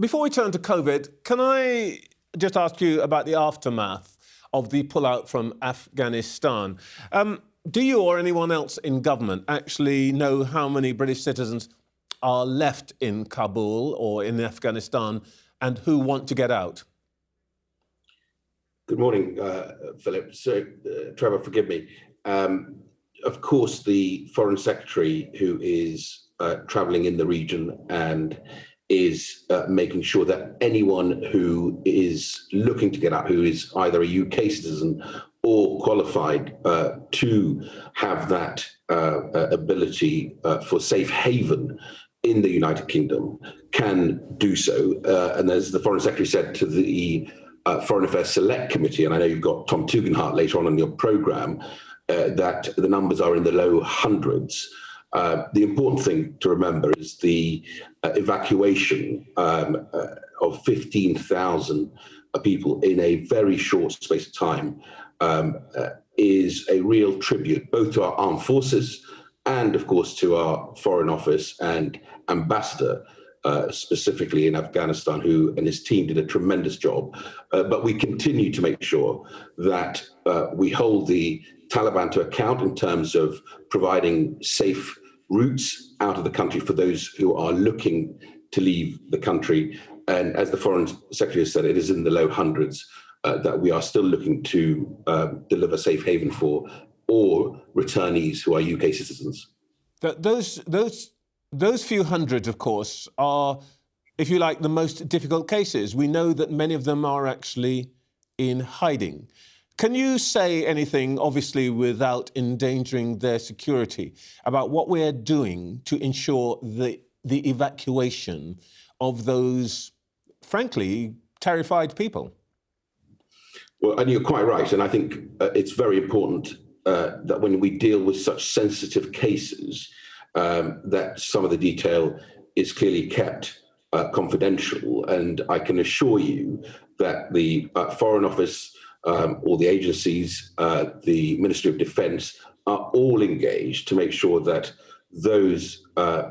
Before we turn to COVID, can I just ask you about the aftermath of the pullout from Afghanistan? Do you or anyone else in government actually know how many British citizens are left in Kabul or in Afghanistan and who want to get out? Good morning, Philip. So, Trevor, forgive me. Of course, the Foreign Secretary, who is travelling in the region and is making sure that anyone who is looking to get out, who is either a UK citizen or qualified to have that ability for safe haven in the United Kingdom, can do so. And as the Foreign Secretary said to the Foreign Affairs Select Committee, and I know you've got Tom Tugendhat later on in your programme, that the numbers are in the low hundreds. The important thing to remember is the evacuation of 15,000 people in a very short space of time is a real tribute both to our armed forces and, of course, to our Foreign Office and Ambassador, specifically in Afghanistan, who and his team did a tremendous job. But we continue to make sure that we hold the Taliban to account in terms of providing safe routes out of the country for those who are looking to leave the country. And as the Foreign Secretary has said, it is in the low hundreds that we are still looking to deliver safe haven for all returnees who are UK citizens. Those few hundreds, of course, are, if you like, the most difficult cases. We know that many of them are actually in hiding. Can you say anything, obviously without endangering their security, about what we're doing to ensure the evacuation of those, frankly, terrified people? Well, and you're quite right. And I think it's very important that when we deal with such sensitive cases, that some of the detail is clearly kept confidential. And I can assure you that the Foreign Office, all the agencies, the Ministry of Defence are all engaged to make sure that those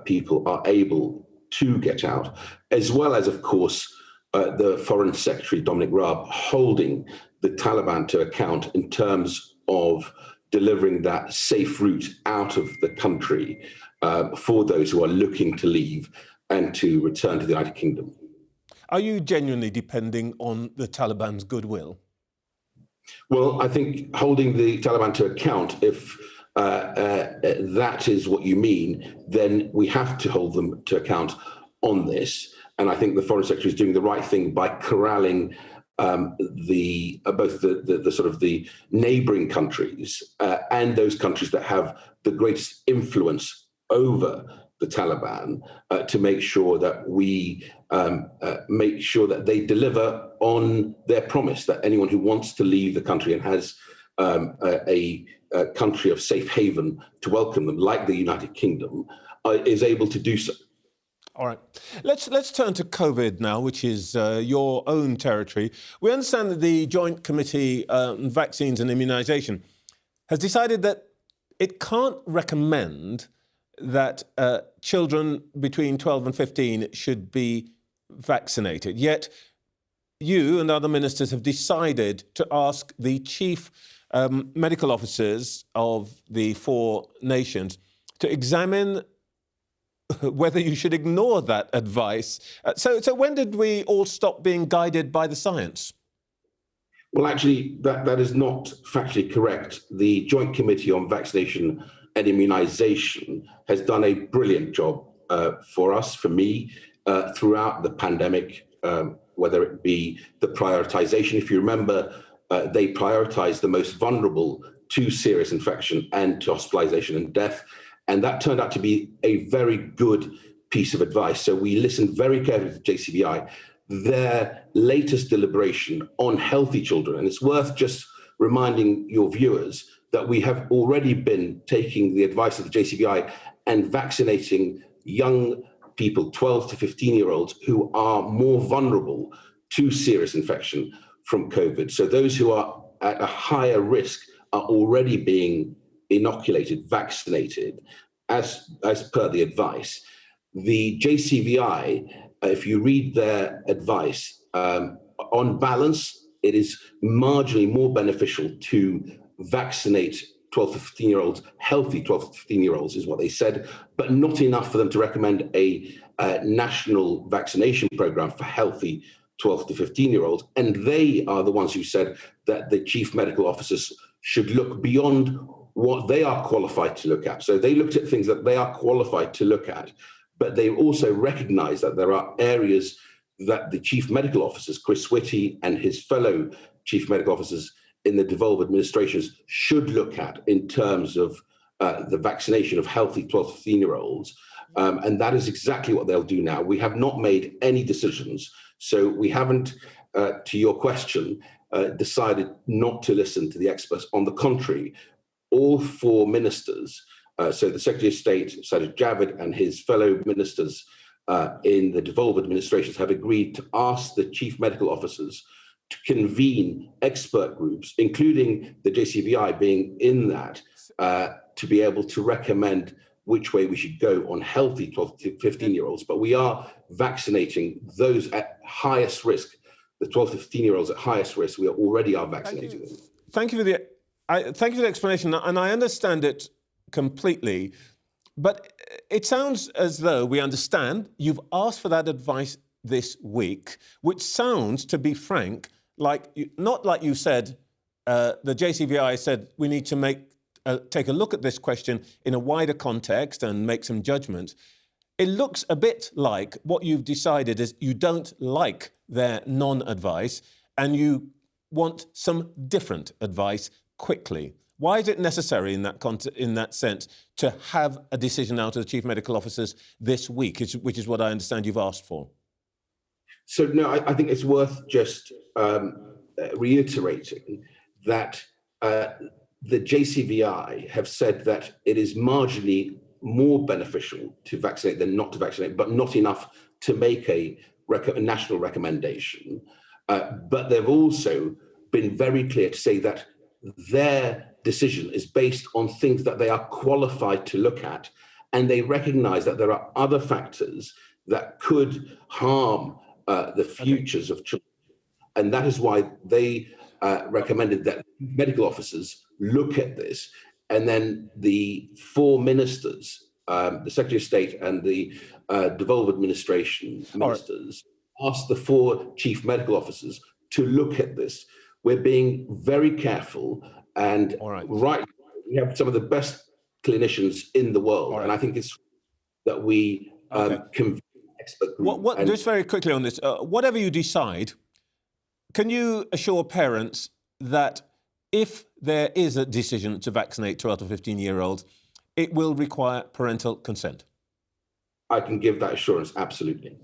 people are able to get out, as well as, of course, the Foreign Secretary, Dominic Raab, holding the Taliban to account in terms of delivering that safe route out of the country for those who are looking to leave and to return to the United Kingdom. Are you genuinely depending on the Taliban's goodwill? Well, I think holding the Taliban to account, if that is what you mean, then we have to hold them to account on this. And I think the Foreign Secretary is doing the right thing by corralling both the sort of the neighbouring countries and those countries that have the greatest influence over the Taliban to make sure that we make sure that they deliver on their promise that anyone who wants to leave the country and has a country of safe haven to welcome them, like the United Kingdom, is able to do so. All right. Let's turn to COVID now, which is your own territory. We understand that the Joint Committee on Vaccines and Immunisation has decided that it can't recommend that children between 12 and 15 should be vaccinated. Yet you and other ministers have decided to ask the chief medical officers of the 4 nations to examine whether you should ignore that advice. So when did we all stop being guided by the science? Well, actually, that is not factually correct. The Joint Committee on Vaccination and Immunisation has done a brilliant job for us, for me, throughout the pandemic, whether it be the prioritisation. If you remember, they prioritised the most vulnerable to serious infection and to hospitalisation and death. And that turned out to be a very good piece of advice. So we listened very carefully to JCVI, their latest deliberation on healthy children. And it's worth just reminding your viewers that we have already been taking the advice of the JCVI and vaccinating young people, 12 to 15-year-olds, who are more vulnerable to serious infection from COVID. So those who are at a higher risk are already being inoculated, vaccinated, as per the advice. The JCVI if you read their advice, on balance, it is marginally more beneficial to vaccinate 12 to 15-year-olds, healthy 12 to 15-year-olds is what they said, but not enough for them to recommend a national vaccination program for healthy 12 to 15-year-olds. And they are the ones who said that the chief medical officers should look beyond what they are qualified to look at. So they looked at things that they are qualified to look at, but they also recognize that there are areas that the chief medical officers, Chris Whitty and his fellow chief medical officers in the devolved administrations should look at in terms of the vaccination of healthy 12 to 15-year-olds. And that is exactly what they'll do now. We have not made any decisions. So we haven't, to your question, decided not to listen to the experts. On the contrary, all four ministers, so the Secretary of State, Sajid Javid, and his fellow ministers in the devolved administrations have agreed to ask the chief medical officers to convene expert groups, including the JCVI being in that, to be able to recommend which way we should go on healthy 12 to 15-year-olds. But we are vaccinating those at highest risk, the 12 to 15-year-olds at highest risk. We already are vaccinating them. Thank you for the explanation, and I understand it completely. But it sounds as though we understand you've asked for that advice this week, which sounds, to be frank, not like you said, the JCVI said we need to take a look at this question in a wider context and make some judgments. It looks a bit like what you've decided is you don't like their non-advice and you want some different advice quickly. Why is it necessary in that sense to have a decision out of the chief medical officers this week, which is what I understand you've asked for? So, no, I think it's worth just reiterating that the JCVI have said that it is marginally more beneficial to vaccinate than not to vaccinate, but not enough to make a national recommendation. But they've also been very clear to say that their decision is based on things that they are qualified to look at, and they recognize that there are other factors that could harm the futures of children. And that is why they recommended that medical officers look at this. And then the four ministers, the Secretary of State and the devolved administration ministers, asked the four chief medical officers to look at this. We're being very careful, and right, we have some of the best clinicians in the world, and I think it's that we convene expert group. Just very quickly on this, whatever you decide, can you assure parents that if there is a decision to vaccinate 12 to 15-year-olds, it will require parental consent? I can give that assurance, absolutely.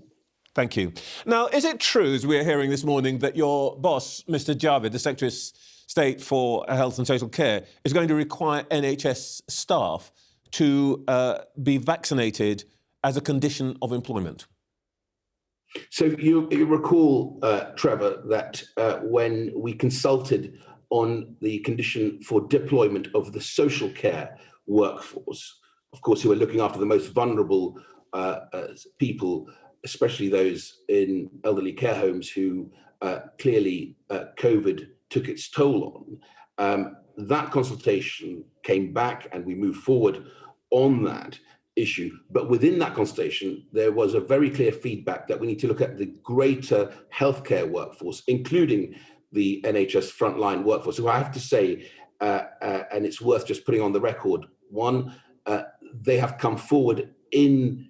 Thank you. Now, is it true, as we're hearing this morning, that your boss, Mr. Javid, the Secretary of State for Health and Social Care, is going to require NHS staff to be vaccinated as a condition of employment? So you recall, Trevor, that when we consulted on the condition for deployment of the social care workforce, of course, who are looking after the most vulnerable people, especially those in elderly care homes who clearly COVID took its toll on, that consultation came back and we moved forward on that issue. But within that consultation, there was a very clear feedback that we need to look at the greater healthcare workforce, including the NHS frontline workforce. So I have to say, and it's worth just putting on the record, one, they have come forward in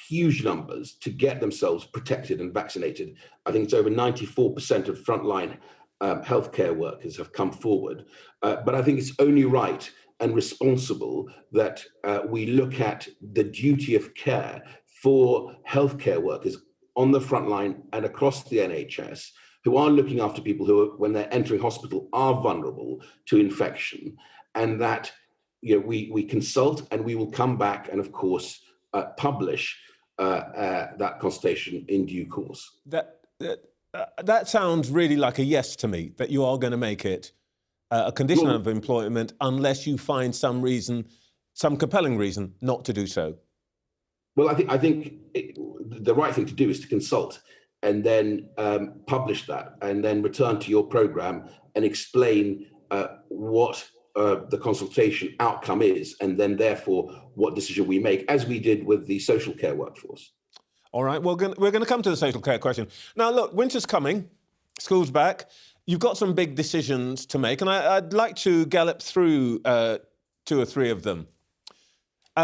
huge numbers to get themselves protected and vaccinated. I think it's over 94% of frontline healthcare workers have come forward. But I think it's only right and responsible that we look at the duty of care for healthcare workers on the front line and across the NHS who are looking after people who, when they're entering hospital, are vulnerable to infection, and that we consult and we will come back and, of course, publish that consultation in due course. That sounds really like a yes to me, that you are going to make it a condition of employment unless you find some compelling reason not to do so. Well, I think the right thing to do is to consult and then publish that, and then return to your program and explain what the consultation outcome is, and then therefore what decision we make, as we did with the social care workforce. All right, well, we're going to come to the social care question. Now, look, winter's coming, school's back. You've got some big decisions to make, and I'd like to gallop through 2 or 3 of them.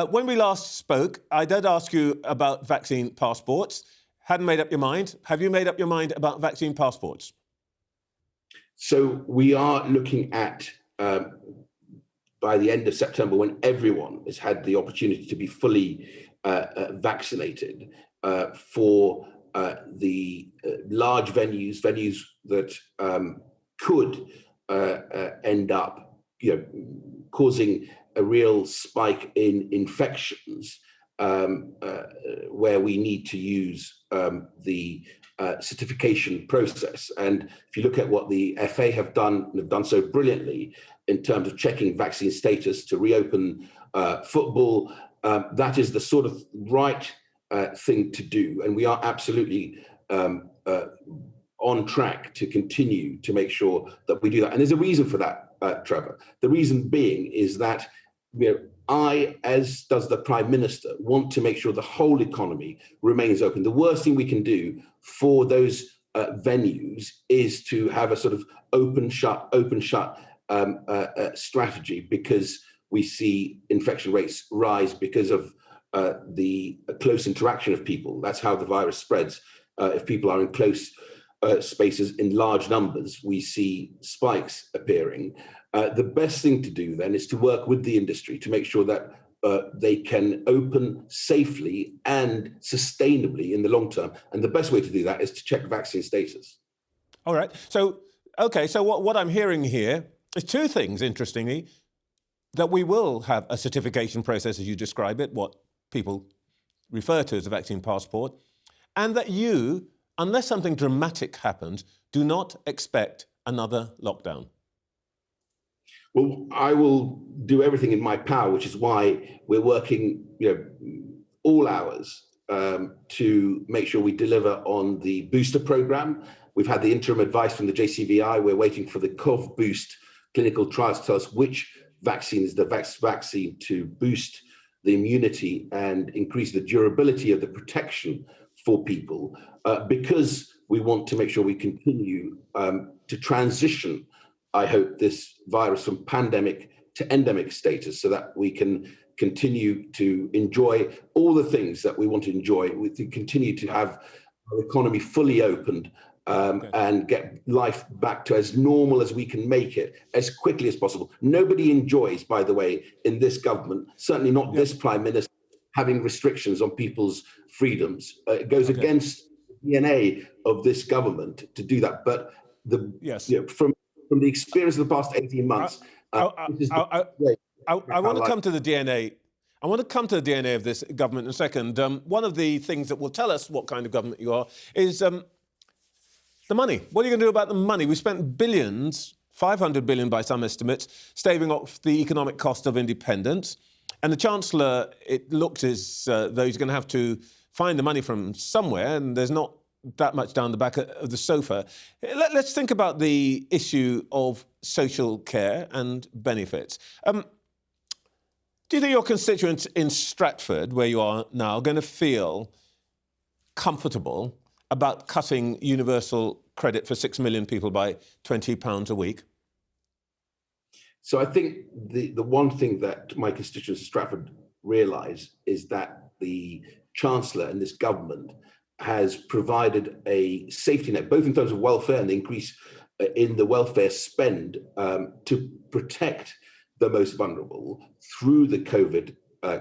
When we last spoke, I did ask you about vaccine passports. Hadn't made up your mind. Have you made up your mind about vaccine passports? So we are looking at, by the end of September, when everyone has had the opportunity to be fully vaccinated, for the large venues that could end up, causing a real spike in infections, where we need to use the certification process. And if you look at what the FA have done so brilliantly in terms of checking vaccine status to reopen football, that is the sort of right thing to do. And we are absolutely on track to continue to make sure that we do that. And there's a reason for that, Trevor. The reason being is that I, as does the Prime Minister, want to make sure the whole economy remains open. The worst thing we can do for those venues is to have a sort of open shut strategy, because we see infection rates rise because of the close interaction of people. That's how the virus spreads. If people are in close spaces in large numbers, we see spikes appearing. The best thing to do then is to work with the industry to make sure that they can open safely and sustainably in the long term. And the best way to do that is to check vaccine status. All right. So, okay. So what I'm hearing here is 2 things, interestingly, that we will have a certification process, as you describe it, what people refer to as a vaccine passport, and that you, unless something dramatic happens, do not expect another lockdown. Well, I will do everything in my power, which is why we're working, all hours to make sure we deliver on the booster program. We've had the interim advice from the JCVI. We're waiting for the COVID boost clinical trials to tell us which vaccine is the best vaccine to boost the immunity and increase the durability of the protection for people, because we want to make sure we continue to transition, I hope, this virus from pandemic to endemic status, so that we can continue to enjoy all the things that we want to enjoy. We continue to have our economy fully opened, and get life back to as normal as we can make it as quickly as possible. Nobody enjoys, by the way, in this government, certainly not this Prime Minister, having restrictions on people's freedoms. It goes against the DNA of this government to do that. But from the experience of the past 18 months, I want to come to the DNA. I want to come to the DNA of this government in a second. One of the things that will tell us what kind of government you are is the money. What are you going to do about the money? We spent billions, 500 billion by some estimates, staving off the economic cost of independence. And the Chancellor, it looks as though he's going to have to find the money from somewhere, and there's not that much down the back of the sofa. Let's think about the issue of social care and benefits. Do you think your constituents in Stratford, where you are now, are going to feel comfortable about cutting universal credit for 6 million people by £20 a week? So I think the one thing that my constituents in Stratford realise is that the Chancellor and this government has provided a safety net, both in terms of welfare and the increase in the welfare spend, to protect the most vulnerable through the COVID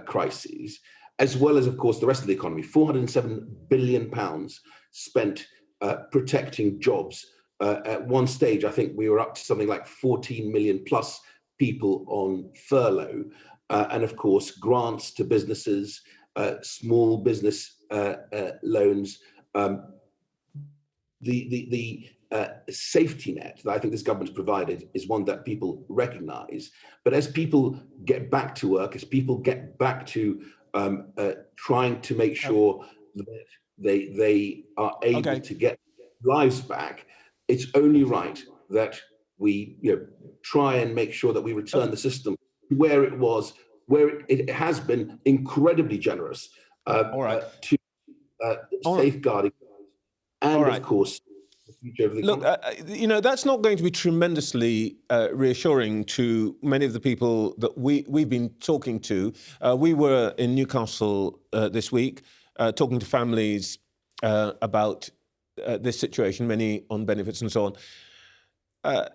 crises, as well as, of course, the rest of the economy. £407 billion spent protecting jobs. At one stage, I think we were up to something like 14 million plus people on furlough. And of course, grants to businesses, small business loans. The safety net that I think this government has provided is one that people recognise. But as people get back to work, as people get back to trying to make sure that they are able to get lives back. It's only right that we try and make sure that we return the system to where it was, where it has been incredibly generous to safeguarding and, of course, the future of the economy. Look, that's not going to be tremendously reassuring to many of the people that we've been talking to. We were in Newcastle this week talking to families about this situation, many on benefits and so on.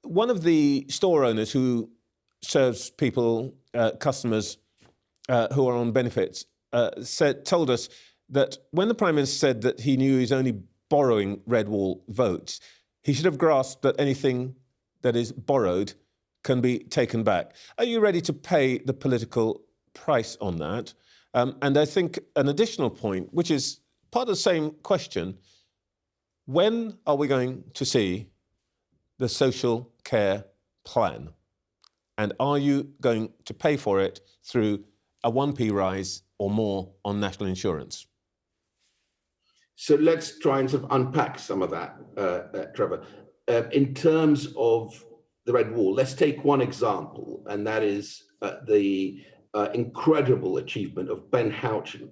One of the store owners who serves people, customers who are on benefits, told us that when the Prime Minister said that he knew he's only borrowing red wall votes, he should have grasped that anything that is borrowed can be taken back. Are you ready to pay the political price on that? And I think an additional point, which is part of the same question, when are we going to see the social care plan? And are you going to pay for it through a 1p rise or more on national insurance? So let's try and sort of unpack some of that, Trevor. In terms of the red wall, let's take one example, and that is the incredible achievement of Ben Houchen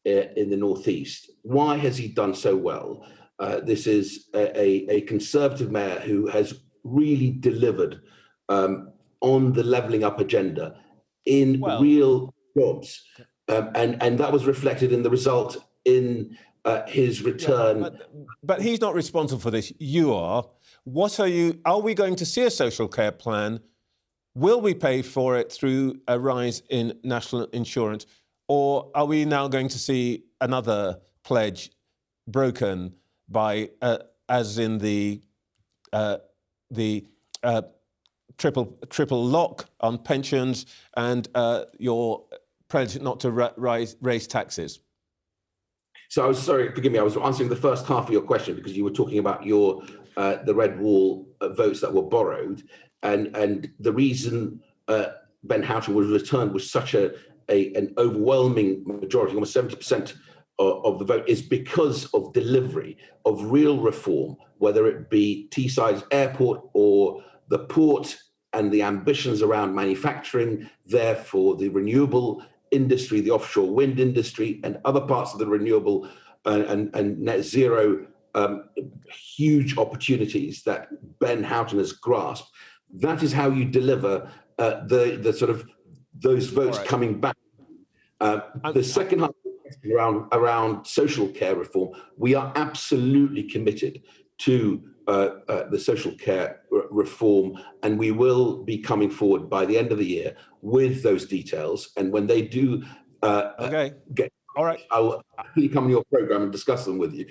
in the Northeast. Why has he done so well? This is a Conservative mayor who has really delivered on the levelling up agenda in real jobs. And that was reflected in the result in his return. Yeah, but he's not responsible for this. You are. Are we going to see a social care plan? Will we pay for it through a rise in national insurance? Or are we now going to see another pledge broken by, as in the triple lock on pensions and your pledge not to raise taxes? So I was sorry, forgive me, I was answering the first half of your question because you were talking about the red wall votes that were borrowed. And the reason Ben Houchen was returned with such an overwhelming majority, almost 70% of the vote, is because of delivery of real reform, whether it be Teesside Airport or the port and the ambitions around manufacturing, therefore the renewable industry, the offshore wind industry, and other parts of the renewable and net zero, huge opportunities that Ben Houchen has grasped. That is how you deliver the sort of those votes coming back. The second half of the question around social care reform, we are absolutely committed to the social care reform, and we will be coming forward by the end of the year with those details. And when they do I will happily come on your program and discuss them with you.